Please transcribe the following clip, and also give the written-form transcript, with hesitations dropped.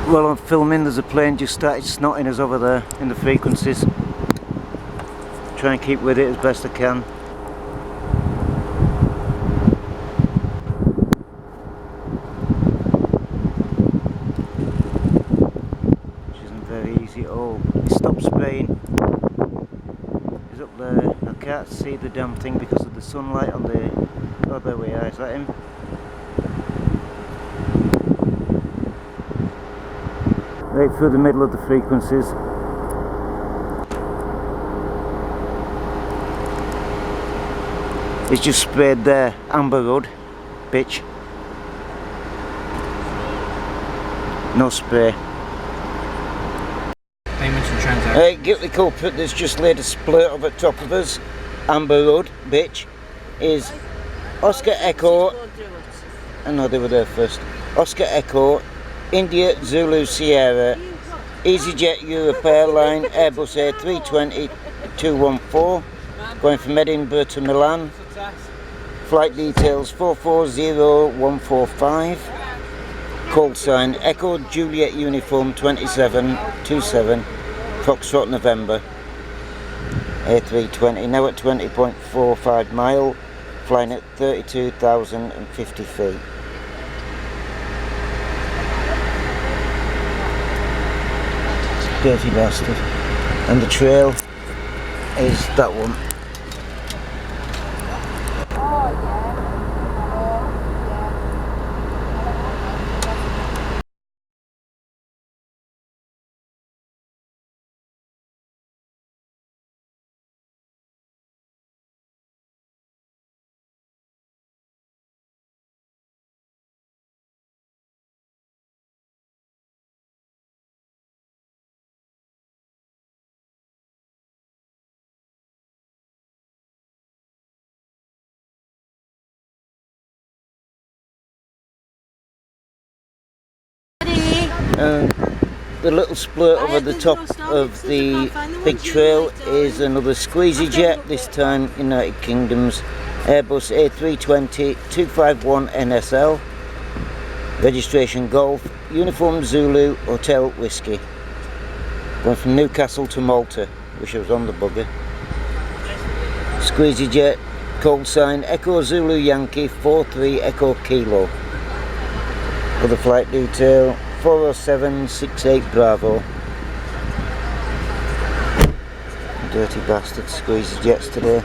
While I'm filming, there's a plane just started snotting us over there in the frequencies. Try and keep with it as best I can. Which isn't very easy at all. He stopped spraying. He's up there. I can't see the damn thing because of the sunlight on the... Oh, there we are. Is that him? Right through the middle of the frequencies. He's just sprayed there, Amber Road, bitch. No spray. Payments and transactions. Hey, get the culprit that's just laid a splurt over the top of us. Amber Road, bitch. Is Oscar Echo. I know they were there first. Oscar Echo. India Zulu Sierra, easyJet Europe Airline, Airbus A320 214, going from Edinburgh to Milan. Flight details 440145. Call sign Echo Juliet Uniform 2727, Foxtrot November. A320 now at 20.45 mile, flying at 32,050 feet. Dirty bastard. And the trail is that one. The little splurt over the top of the big trail is another easyJet, this time United Kingdom's Airbus A320 251 NSL, registration Golf, uniform Zulu, Hotel Whiskey, going from Newcastle to Malta. Wish I was on the bugger. easyJet, call sign Echo Zulu Yankee 43 Echo Kilo. Other flight detail 40768 Bravo. Dirty bastards, easyJets today.